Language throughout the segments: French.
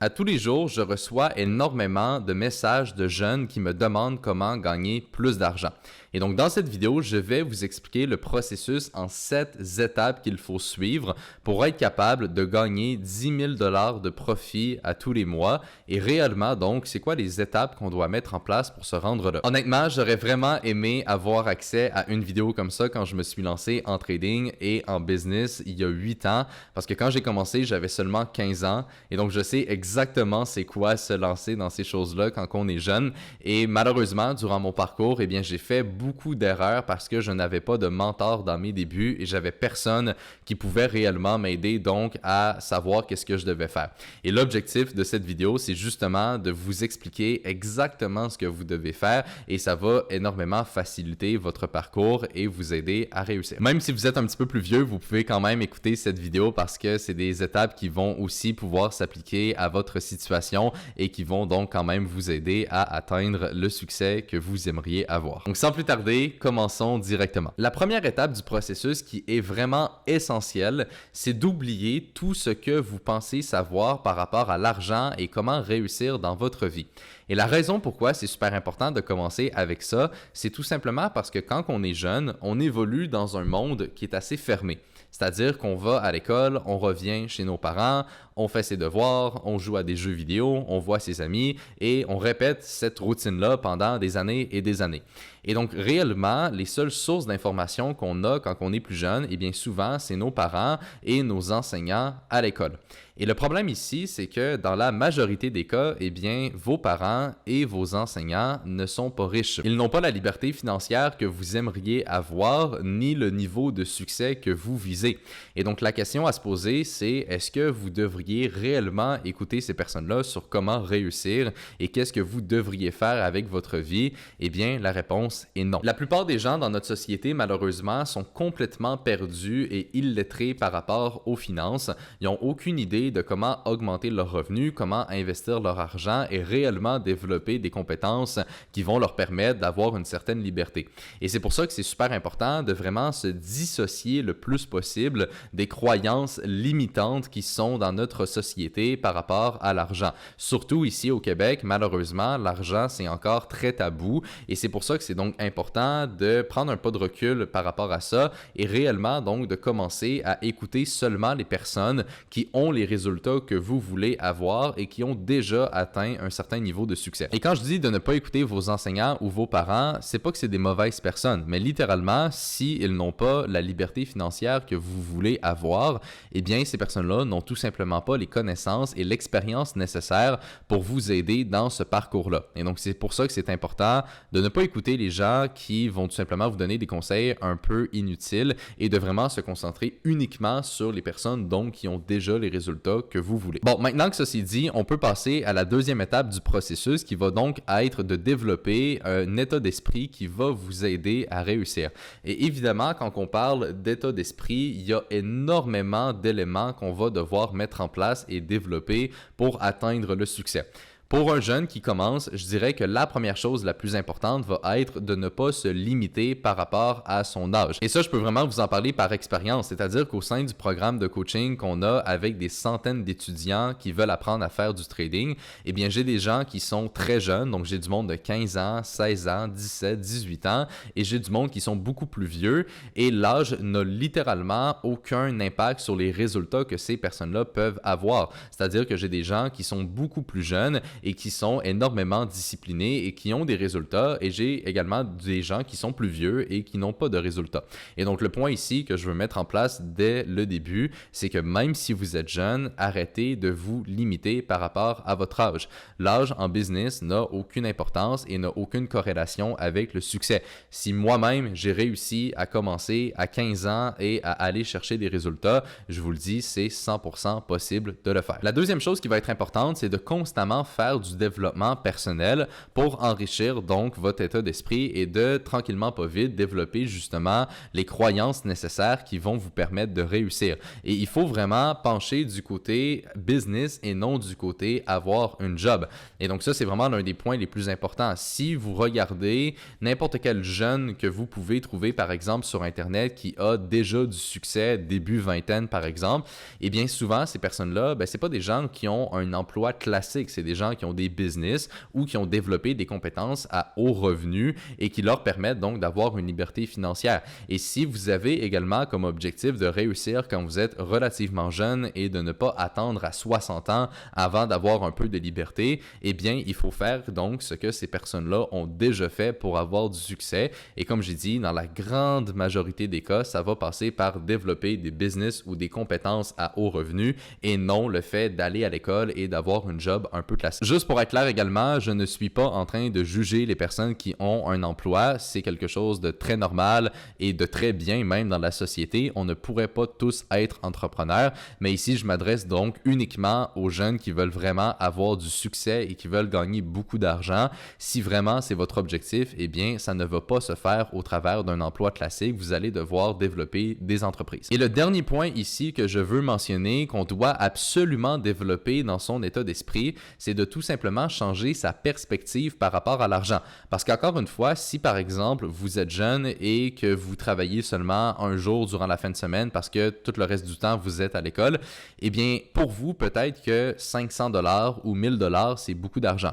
À tous les jours, je reçois énormément de messages de jeunes qui me demandent comment gagner plus d'argent. Et donc, dans cette vidéo, je vais vous expliquer le processus en 7 étapes qu'il faut suivre pour être capable de gagner 10 000 $ de profit à tous les mois. Et réellement, donc, c'est quoi les étapes qu'on doit mettre en place pour se rendre là? Honnêtement, j'aurais vraiment aimé avoir accès à une vidéo comme ça quand je me suis lancé en trading et en business il y a 8 ans. Parce que quand j'ai commencé, j'avais seulement 15 ans. Et donc, je sais exactement c'est quoi se lancer dans ces choses-là quand on est jeune. Et malheureusement, durant mon parcours, eh bien, j'ai fait beaucoup d'erreurs parce que je n'avais pas de mentor dans mes débuts et j'avais personne qui pouvait réellement m'aider donc à savoir qu'est-ce que je devais faire. Et l'objectif de cette vidéo, c'est justement de vous expliquer exactement ce que vous devez faire et ça va énormément faciliter votre parcours et vous aider à réussir. Même si vous êtes un petit peu plus vieux, vous pouvez quand même écouter cette vidéo parce que c'est des étapes qui vont aussi pouvoir s'appliquer à votre situation et qui vont donc quand même vous aider à atteindre le succès que vous aimeriez avoir. Donc sans plus tarder, commençons directement. La première étape du processus qui est vraiment essentielle, c'est d'oublier tout ce que vous pensez savoir par rapport à l'argent et comment réussir dans votre vie. Et la raison pourquoi c'est super important de commencer avec ça, c'est tout simplement parce que quand on est jeune, on évolue dans un monde qui est assez fermé. C'est-à-dire qu'on va à l'école, on revient chez nos parents, on fait ses devoirs, on joue à des jeux vidéo, on voit ses amis et on répète cette routine-là pendant des années et des années. Et donc, réellement, les seules sources d'informations qu'on a quand on est plus jeune, eh bien souvent, c'est nos parents et nos enseignants à l'école. Et le problème ici, c'est que dans la majorité des cas, eh bien, vos parents et vos enseignants ne sont pas riches. Ils n'ont pas la liberté financière que vous aimeriez avoir, ni le niveau de succès que vous visez. Et donc, la question à se poser, c'est est-ce que vous devriez réellement écouter ces personnes-là sur comment réussir et qu'est-ce que vous devriez faire avec votre vie? Eh bien, la réponse est non. La plupart des gens dans notre société, malheureusement, sont complètement perdus et illettrés par rapport aux finances. Ils n'ont aucune idée de comment augmenter leurs revenus, comment investir leur argent et réellement développer des compétences qui vont leur permettre d'avoir une certaine liberté. Et c'est pour ça que c'est super important de vraiment se dissocier le plus possible des croyances limitantes qui sont dans notre société par rapport à l'argent. Surtout ici au Québec, malheureusement, l'argent c'est encore très tabou et c'est pour ça que c'est donc important de prendre un pas de recul par rapport à ça et réellement donc de commencer à écouter seulement les personnes qui ont les résultats que vous voulez avoir et qui ont déjà atteint un certain niveau de succès. Et quand je dis de ne pas écouter vos enseignants ou vos parents, c'est pas que c'est des mauvaises personnes, mais littéralement, s'ils n'ont pas la liberté financière que vous voulez avoir, eh bien, ces personnes-là n'ont tout simplement pas les connaissances et l'expérience nécessaires pour vous aider dans ce parcours-là. Et donc, c'est pour ça que c'est important de ne pas écouter les gens qui vont tout simplement vous donner des conseils un peu inutiles et de vraiment se concentrer uniquement sur les personnes donc qui ont déjà les résultats que vous voulez. Bon, maintenant que ça c'est dit, on peut passer à la deuxième étape du processus qui va donc être de développer un état d'esprit qui va vous aider à réussir. Et évidemment, quand on parle d'état d'esprit, il y a énormément d'éléments qu'on va devoir mettre en place et développer pour atteindre le succès. Pour un jeune qui commence, je dirais que la première chose la plus importante va être de ne pas se limiter par rapport à son âge. Et ça, je peux vraiment vous en parler par expérience, c'est-à-dire qu'au sein du programme de coaching qu'on a avec des centaines d'étudiants qui veulent apprendre à faire du trading, eh bien, j'ai des gens qui sont très jeunes, donc j'ai du monde de 15 ans, 16 ans, 17, 18 ans, et j'ai du monde qui sont beaucoup plus vieux, et l'âge n'a littéralement aucun impact sur les résultats que ces personnes-là peuvent avoir. C'est-à-dire que j'ai des gens qui sont beaucoup plus jeunes et qui sont énormément disciplinés et qui ont des résultats et j'ai également des gens qui sont plus vieux et qui n'ont pas de résultats. Et donc le point ici que je veux mettre en place dès le début, c'est que même si vous êtes jeune, arrêtez de vous limiter par rapport à votre âge. L'âge en business n'a aucune importance et n'a aucune corrélation avec le succès. Si moi-même j'ai réussi à commencer à 15 ans et à aller chercher des résultats, je vous le dis, c'est 100% possible de le faire. La deuxième chose qui va être importante, c'est de constamment faire faire du développement personnel pour enrichir donc votre état d'esprit et de tranquillement pas vite développer justement les croyances nécessaires qui vont vous permettre de réussir. Et il faut vraiment pencher du côté business et non du côté avoir une job. Et donc ça, c'est vraiment l'un des points les plus importants. Si vous regardez n'importe quel jeune que vous pouvez trouver par exemple sur Internet qui a déjà du succès début vingtaine par exemple, et bien souvent ces personnes-là, c'est pas des gens qui ont un emploi classique, c'est des gens qui ont des business ou qui ont développé des compétences à haut revenu et qui leur permettent donc d'avoir une liberté financière. Et si vous avez également comme objectif de réussir quand vous êtes relativement jeune et de ne pas attendre à 60 ans avant d'avoir un peu de liberté, eh bien il faut faire donc ce que ces personnes-là ont déjà fait pour avoir du succès. Et comme j'ai dit, dans la grande majorité des cas, ça va passer par développer des business ou des compétences à haut revenu et non le fait d'aller à l'école et d'avoir une job un peu classique. Juste pour être clair également, je ne suis pas en train de juger les personnes qui ont un emploi. C'est quelque chose de très normal et de très bien même dans la société. On ne pourrait pas tous être entrepreneurs, mais ici je m'adresse donc uniquement aux jeunes qui veulent vraiment avoir du succès et qui veulent gagner beaucoup d'argent. Si vraiment c'est votre objectif, eh bien ça ne va pas se faire au travers d'un emploi classique. Vous allez devoir développer des entreprises. Et le dernier point ici que je veux mentionner, qu'on doit absolument développer dans son état d'esprit, c'est de tout simplement changer sa perspective par rapport à l'argent. Parce qu'encore une fois, si par exemple vous êtes jeune et que vous travaillez seulement un jour durant la fin de semaine parce que tout le reste du temps vous êtes à l'école, eh bien pour vous peut-être que 500 $ ou 1000 $, c'est beaucoup d'argent.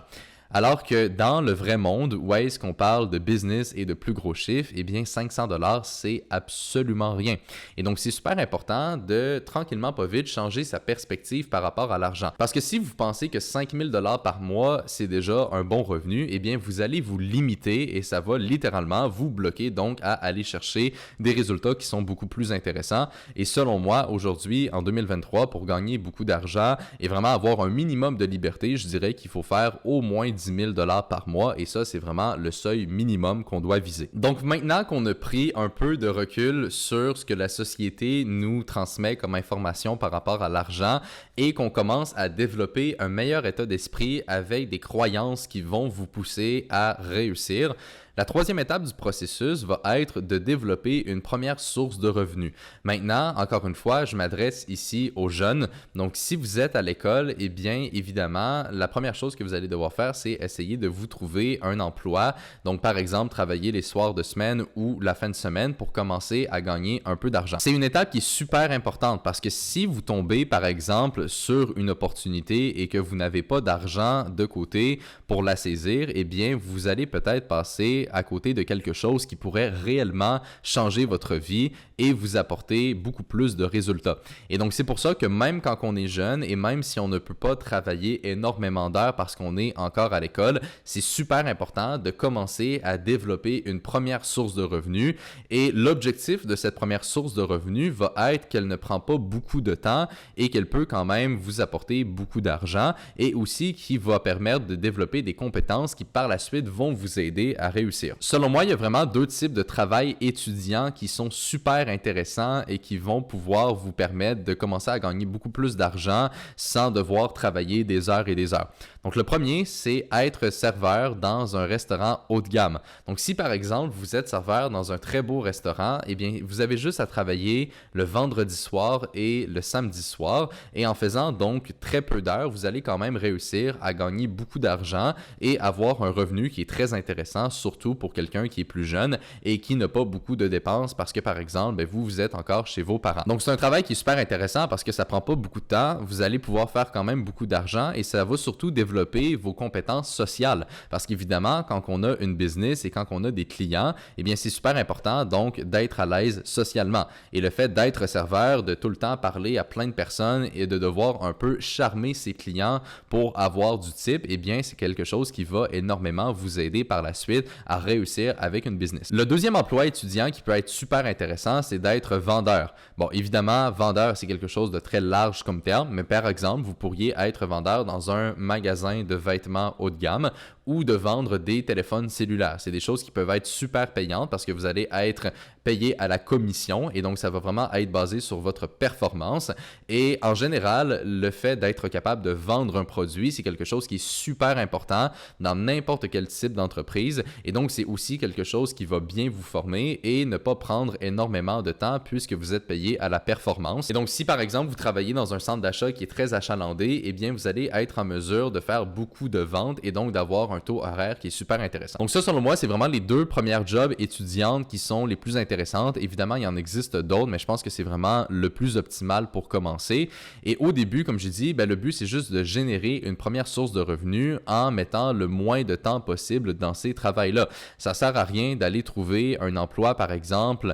Alors que dans le vrai monde, où est-ce qu'on parle de business et de plus gros chiffres, eh bien 500 $, c'est absolument rien. Et donc, c'est super important de tranquillement pas vite changer sa perspective par rapport à l'argent. Parce que si vous pensez que 5000 $ par mois, c'est déjà un bon revenu, eh bien vous allez vous limiter et ça va littéralement vous bloquer donc à aller chercher des résultats qui sont beaucoup plus intéressants. Et selon moi, aujourd'hui, en 2023, pour gagner beaucoup d'argent et vraiment avoir un minimum de liberté, je dirais qu'il faut faire au moins 10 000 $ par mois et ça, c'est vraiment le seuil minimum qu'on doit viser. Donc maintenant qu'on a pris un peu de recul sur ce que la société nous transmet comme information par rapport à l'argent et qu'on commence à développer un meilleur état d'esprit avec des croyances qui vont vous pousser à réussir, la troisième étape du processus va être de développer une première source de revenus. Maintenant, encore une fois, je m'adresse ici aux jeunes. Donc, si vous êtes à l'école, eh bien, évidemment, la première chose que vous allez devoir faire, c'est essayer de vous trouver un emploi. Donc, par exemple, travailler les soirs de semaine ou la fin de semaine pour commencer à gagner un peu d'argent. C'est une étape qui est super importante parce que si vous tombez, par exemple, sur une opportunité et que vous n'avez pas d'argent de côté pour la saisir, eh bien, vous allez peut-être passer à côté de quelque chose qui pourrait réellement changer votre vie et vous apporter beaucoup plus de résultats. Et donc, c'est pour ça que même quand on est jeune et même si on ne peut pas travailler énormément d'heures parce qu'on est encore à l'école, c'est super important de commencer à développer une première source de revenus. Et l'objectif de cette première source de revenus va être qu'elle ne prend pas beaucoup de temps et qu'elle peut quand même vous apporter beaucoup d'argent et aussi qui va permettre de développer des compétences qui par la suite vont vous aider à réussir. Selon moi, il y a vraiment deux types de travail étudiant qui sont super intéressants et qui vont pouvoir vous permettre de commencer à gagner beaucoup plus d'argent sans devoir travailler des heures et des heures. Donc, le premier, c'est être serveur dans un restaurant haut de gamme. Donc, si par exemple, vous êtes serveur dans un très beau restaurant, eh bien, vous avez juste à travailler le vendredi soir et le samedi soir. Et en faisant donc très peu d'heures, vous allez quand même réussir à gagner beaucoup d'argent et avoir un revenu qui est très intéressant, surtout pour quelqu'un qui est plus jeune et qui n'a pas beaucoup de dépenses parce que, par exemple, vous êtes encore chez vos parents. Donc, c'est un travail qui est super intéressant parce que ça prend pas beaucoup de temps. Vous allez pouvoir faire quand même beaucoup d'argent et ça va surtout développer vos compétences sociales. Parce qu'évidemment, quand on a une business et quand on a des clients, eh bien, c'est super important donc d'être à l'aise socialement. Et le fait d'être serveur, de tout le temps parler à plein de personnes et de devoir un peu charmer ses clients pour avoir du type, eh bien, c'est quelque chose qui va énormément vous aider par la suite à à réussir avec une business. Le deuxième emploi étudiant qui peut être super intéressant, c'est d'être vendeur. Bon, évidemment, vendeur, c'est quelque chose de très large comme terme, mais par exemple, vous pourriez être vendeur dans un magasin de vêtements haut de gamme ou de vendre des téléphones cellulaires. C'est des choses qui peuvent être super payantes parce que vous allez être payé à la commission et donc ça va vraiment être basé sur votre performance. Et en général, le fait d'être capable de vendre un produit, c'est quelque chose qui est super important dans n'importe quel type d'entreprise et donc c'est aussi quelque chose qui va bien vous former et ne pas prendre énormément de temps puisque vous êtes payé à la performance. Et donc si par exemple vous travaillez dans un centre d'achat qui est très achalandé, eh bien vous allez être en mesure de faire beaucoup de ventes et donc d'avoir un taux horaire qui est super intéressant. Donc ça, selon moi, c'est vraiment les deux premières jobs étudiantes qui sont les plus intéressantes. Évidemment, il y en existe d'autres, mais je pense que c'est vraiment le plus optimal pour commencer. Et au début, comme j'ai dit, le but, c'est juste de générer une première source de revenus en mettant le moins de temps possible dans ces travails-là. Ça sert à rien d'aller trouver un emploi, par exemple,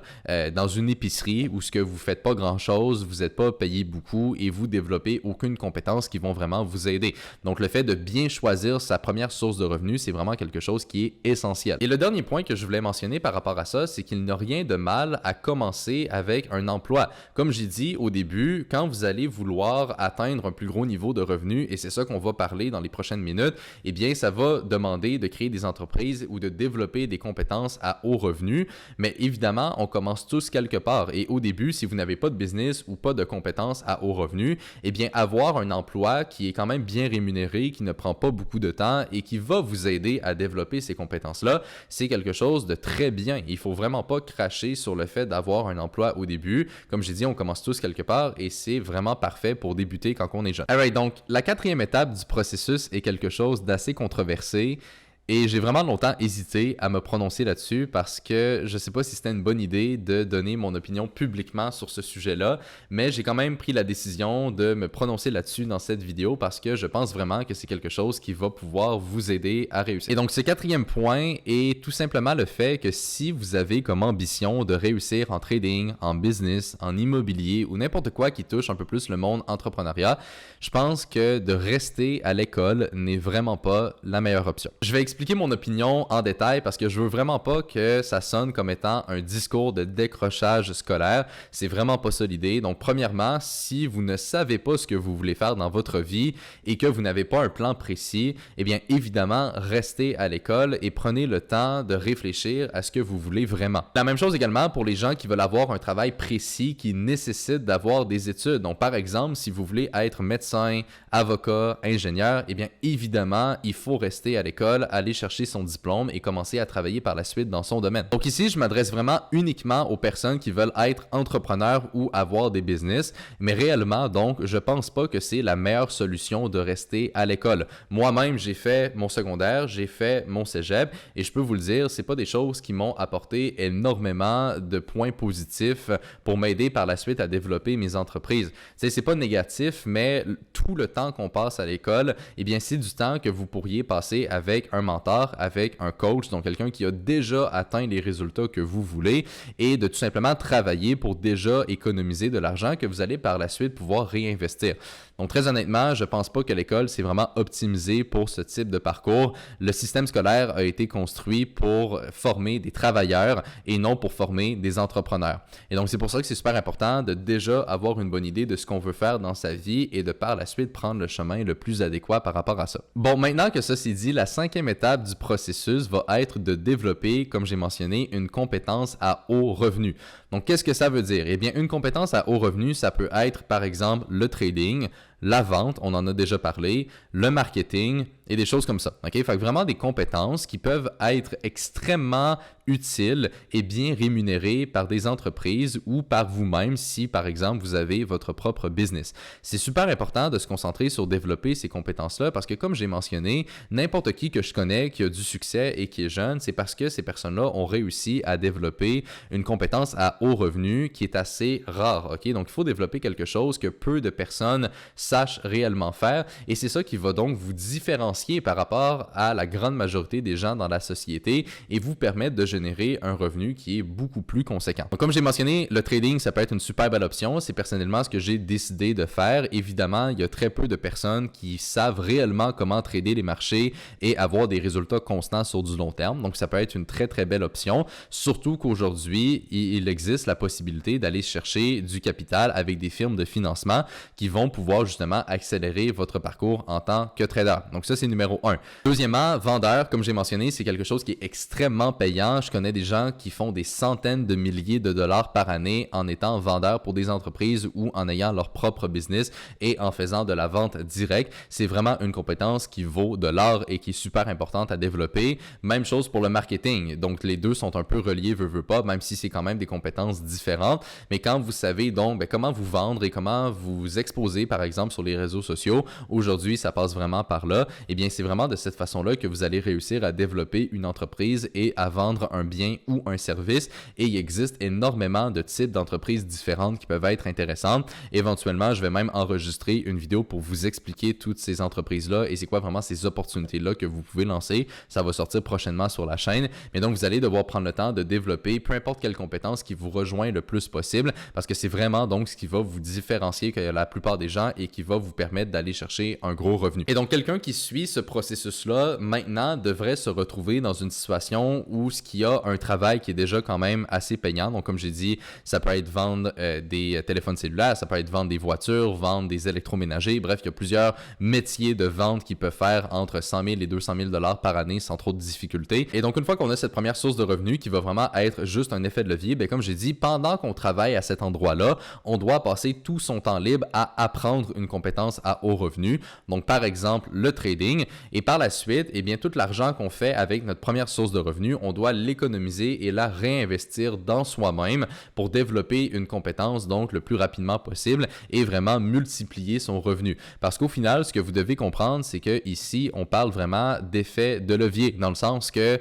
dans une épicerie où ce que vous faites pas grand-chose, vous n'êtes pas payé beaucoup et vous développez aucune compétence qui vont vraiment vous aider. Donc, le fait de bien choisir sa première source de revenus, c'est vraiment quelque chose qui est essentiel. Et le dernier point que je voulais mentionner par rapport à ça, c'est qu'il n'y a rien de mal à commencer avec un emploi. Comme j'ai dit au début, quand vous allez vouloir atteindre un plus gros niveau de revenus, et c'est ça qu'on va parler dans les prochaines minutes, eh bien, ça va demander de créer des entreprises ou de développer des compétences à haut revenu. Mais évidemment, on commence tous quelque part. Et au début, si vous n'avez pas de business ou pas de compétences à haut revenu, eh bien, avoir un emploi qui est quand même bien rémunéré, qui ne prend pas beaucoup de temps et qui va vous aider à développer ces compétences-là, c'est quelque chose de très bien. Il ne faut vraiment pas cracher sur le fait d'avoir un emploi au début. Comme j'ai dit, on commence tous quelque part et c'est vraiment parfait pour débuter quand on est jeune. Alright, donc la quatrième étape du processus est quelque chose d'assez controversé. Et j'ai vraiment longtemps hésité à me prononcer là-dessus parce que je ne sais pas si c'était une bonne idée de donner mon opinion publiquement sur ce sujet-là, mais j'ai quand même pris la décision de me prononcer là-dessus dans cette vidéo parce que je pense vraiment que c'est quelque chose qui va pouvoir vous aider à réussir. Et donc ce quatrième point est tout simplement le fait que si vous avez comme ambition de réussir en trading, en business, en immobilier ou n'importe quoi qui touche un peu plus le monde entrepreneuriat, je pense que de rester à l'école n'est vraiment pas la meilleure option. Je vais expliquer mon opinion en détail parce que je veux vraiment pas que ça sonne comme étant un discours de décrochage scolaire. C'est vraiment pas ça l'idée. Donc, premièrement, si vous ne savez pas ce que vous voulez faire dans votre vie et que vous n'avez pas un plan précis, eh bien, évidemment, restez à l'école et prenez le temps de réfléchir à ce que vous voulez vraiment. La même chose également pour les gens qui veulent avoir un travail précis qui nécessite d'avoir des études. Donc, par exemple, si vous voulez être médecin, avocat, ingénieur, eh bien, évidemment, il faut rester à l'école, aller chercher son diplôme et commencer à travailler par la suite dans son domaine. Donc ici, je m'adresse vraiment uniquement aux personnes qui veulent être entrepreneurs ou avoir des business, mais réellement, donc, je pense pas que c'est la meilleure solution de rester à l'école. Moi-même, j'ai fait mon secondaire, j'ai fait mon cégep et je peux vous le dire, c'est pas des choses qui m'ont apporté énormément de points positifs pour m'aider par la suite à développer mes entreprises. Tu sais, c'est pas négatif, mais tout le temps qu'on passe à l'école, eh bien, c'est du temps que vous pourriez passer avec un mentor, avec un coach, donc quelqu'un qui a déjà atteint les résultats que vous voulez et de tout simplement travailler pour déjà économiser de l'argent que vous allez par la suite pouvoir réinvestir. Donc très honnêtement, je pense pas que l'école c'est vraiment optimisé pour ce type de parcours. Le système scolaire a été construit pour former des travailleurs et non pour former des entrepreneurs. Et donc c'est pour ça que c'est super important de déjà avoir une bonne idée de ce qu'on veut faire dans sa vie et de par la suite prendre le chemin le plus adéquat par rapport à ça. Bon, maintenant que ça c'est dit, la cinquième étape du processus va être de développer, comme j'ai mentionné, une compétence à haut revenu. Donc, qu'est-ce que ça veut dire? Eh bien, une compétence à haut revenu, ça peut être, par exemple, le trading, la vente, on en a déjà parlé, le marketing et des choses comme ça. OK? Fait que vraiment des compétences qui peuvent être extrêmement utiles et bien rémunérées par des entreprises ou par vous-même si, par exemple, vous avez votre propre business. C'est super important de se concentrer sur développer ces compétences-là parce que, comme j'ai mentionné, n'importe qui que je connais qui a du succès et qui est jeune, c'est parce que ces personnes-là ont réussi à développer une compétence à haut revenu qui est assez rare. OK? Donc, il faut développer quelque chose que peu de personnes sachent réellement faire et c'est ça qui va donc vous différencier différencier par rapport à la grande majorité des gens dans la société et vous permettre de générer un revenu qui est beaucoup plus conséquent. Donc, comme j'ai mentionné, le trading, ça peut être une super belle option. C'est personnellement ce que j'ai décidé de faire. Évidemment, il y a très peu de personnes qui savent réellement comment trader les marchés et avoir des résultats constants sur du long terme. Donc, ça peut être une très, très belle option. Surtout qu'aujourd'hui, il existe la possibilité d'aller chercher du capital avec des firmes de financement qui vont pouvoir justement accélérer votre parcours en tant que trader. Donc, ça, c'est numéro 1. Deuxièmement, vendeur, comme j'ai mentionné, c'est quelque chose qui est extrêmement payant. Je connais des gens qui font des centaines de milliers de dollars par année en étant vendeur pour des entreprises ou en ayant leur propre business et en faisant de la vente directe. C'est vraiment une compétence qui vaut de l'or et qui est super importante à développer. Même chose pour le marketing. Donc, les deux sont un peu reliés, veut pas, même si c'est quand même des compétences différentes. Mais quand vous savez donc comment vous vendre et comment vous exposer, par exemple, sur les réseaux sociaux, aujourd'hui, ça passe vraiment par là. Eh bien, c'est vraiment de cette façon-là que vous allez réussir à développer une entreprise et à vendre un bien ou un service. Et il existe énormément de types d'entreprises différentes qui peuvent être intéressantes. Éventuellement, je vais même enregistrer une vidéo pour vous expliquer toutes ces entreprises-là et c'est quoi vraiment ces opportunités-là que vous pouvez lancer. Ça va sortir prochainement sur la chaîne. Mais donc, vous allez devoir prendre le temps de développer peu importe quelle compétence qui vous rejoint le plus possible parce que c'est vraiment donc ce qui va vous différencier que la plupart des gens et qui va vous permettre d'aller chercher un gros revenu. Et donc, quelqu'un qui suit ce processus-là maintenant devrait se retrouver dans une situation où ce qui a un travail qui est déjà quand même assez payant. Donc, comme j'ai dit, ça peut être vendre des téléphones cellulaires, ça peut être vendre des voitures, vendre des électroménagers. Bref, il y a plusieurs métiers de vente qui peuvent faire entre 100 000 et 200 000 dollars par année sans trop de difficultés. Et donc, une fois qu'on a cette première source de revenus qui va vraiment être juste un effet de levier, bien, comme j'ai dit, pendant qu'on travaille à cet endroit-là, on doit passer tout son temps libre à apprendre une compétence à haut revenu. Donc, par exemple, le trading. Et par la suite, eh bien, tout l'argent qu'on fait avec notre première source de revenus, on doit l'économiser et la réinvestir dans soi-même pour développer une compétence donc le plus rapidement possible et vraiment multiplier son revenu. Parce qu'au final, ce que vous devez comprendre, c'est que ici, on parle vraiment d'effet de levier, dans le sens que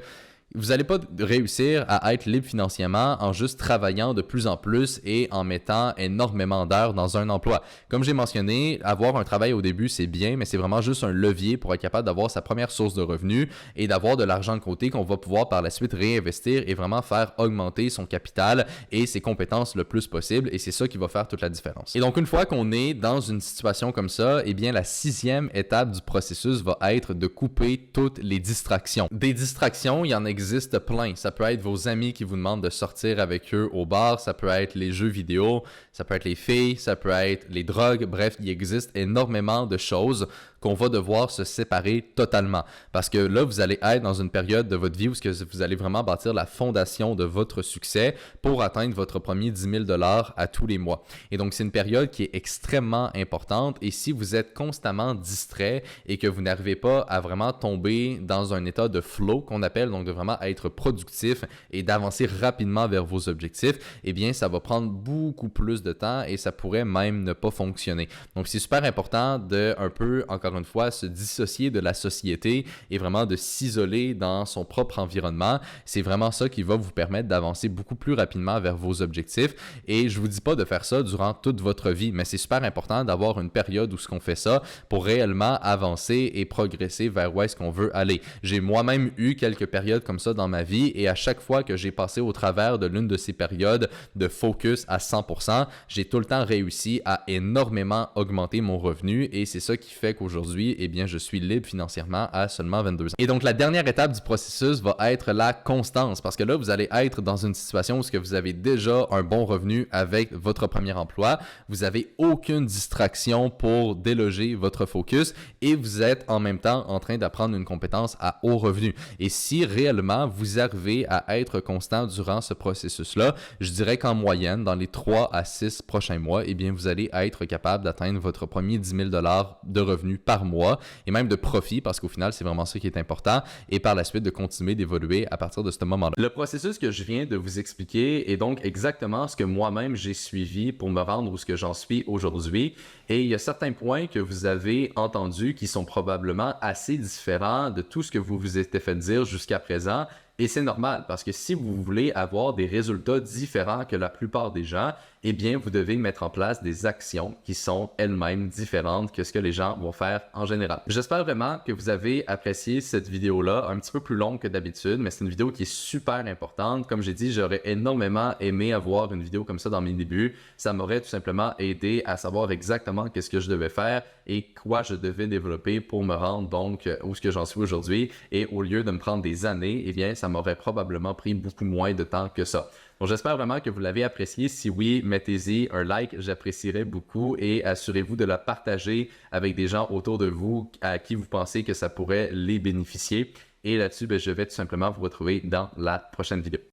vous n'allez pas réussir à être libre financièrement en juste travaillant de plus en plus et en mettant énormément d'heures dans un emploi. Comme j'ai mentionné, avoir un travail au début, c'est bien, mais c'est vraiment juste un levier pour être capable d'avoir sa première source de revenus et d'avoir de l'argent de côté qu'on va pouvoir par la suite réinvestir et vraiment faire augmenter son capital et ses compétences le plus possible. Et c'est ça qui va faire toute la différence. Et donc, une fois qu'on est dans une situation comme ça, eh bien, la 6e étape du processus va être de couper toutes les distractions. Des distractions, il y en existe plein. Ça peut être vos amis qui vous demandent de sortir avec eux au bar, ça peut être les jeux vidéo, ça peut être les filles, ça peut être les drogues. Bref, il existe énormément de choses qu'on va devoir se séparer totalement. Parce que là, vous allez être dans une période de votre vie où vous allez vraiment bâtir la fondation de votre succès pour atteindre votre premier 10 000 $ à tous les mois. Et donc, c'est une période qui est extrêmement importante. Et si vous êtes constamment distrait et que vous n'arrivez pas à vraiment tomber dans un état de flow qu'on appelle, donc de vraiment être productif et d'avancer rapidement vers vos objectifs, eh bien, ça va prendre beaucoup plus de temps et ça pourrait même ne pas fonctionner. Donc, c'est super important de un peu, encore une fois, se dissocier de la société et vraiment de s'isoler dans son propre environnement. C'est vraiment ça qui va vous permettre d'avancer beaucoup plus rapidement vers vos objectifs. Et je vous dis pas de faire ça durant toute votre vie, mais c'est super important d'avoir une période où ce qu'on fait ça pour réellement avancer et progresser vers où est-ce qu'on veut aller. J'ai moi-même eu quelques périodes comme ça dans ma vie et à chaque fois que j'ai passé au travers de l'une de ces périodes de focus à 100%, j'ai tout le temps réussi à énormément augmenter mon revenu et c'est ça qui fait qu'aujourd'hui, eh bien, je suis libre financièrement à seulement 22 ans. Et donc, la dernière étape du processus va être la constance parce que là, vous allez être dans une situation où vous avez déjà un bon revenu avec votre premier emploi. Vous n'avez aucune distraction pour déloger votre focus et vous êtes en même temps en train d'apprendre une compétence à haut revenu. Et si réellement vous arrivez à être constant durant ce processus-là, je dirais qu'en moyenne, dans les 3 à 6 prochains mois, eh bien, vous allez être capable d'atteindre votre premier 10 000 $ de revenus par mois et même de profit parce qu'au final, c'est vraiment ça qui est important et par la suite de continuer d'évoluer à partir de ce moment-là. Le processus que je viens de vous expliquer est donc exactement ce que moi-même j'ai suivi pour me rendre où ce que j'en suis aujourd'hui et il y a certains points que vous avez entendus qui sont probablement assez différents de tout ce que vous vous êtes fait dire jusqu'à présent Et c'est normal parce que si vous voulez avoir des résultats différents que la plupart des gens, eh bien, vous devez mettre en place des actions qui sont elles-mêmes différentes que ce que les gens vont faire en général. J'espère vraiment que vous avez apprécié cette vidéo-là, un petit peu plus longue que d'habitude, mais c'est une vidéo qui est super importante. Comme j'ai dit, j'aurais énormément aimé avoir une vidéo comme ça dans mes débuts. Ça m'aurait tout simplement aidé à savoir exactement qu'est-ce que je devais faire et quoi je devais développer pour me rendre donc où ce que j'en suis aujourd'hui. Et au lieu de me prendre des années, eh bien, ça m'aurait probablement pris beaucoup moins de temps que ça. Donc, j'espère vraiment que vous l'avez apprécié. Si oui, mettez-y un like, j'apprécierais beaucoup et assurez-vous de la partager avec des gens autour de vous à qui vous pensez que ça pourrait les bénéficier. Et là-dessus, je vais tout simplement vous retrouver dans la prochaine vidéo.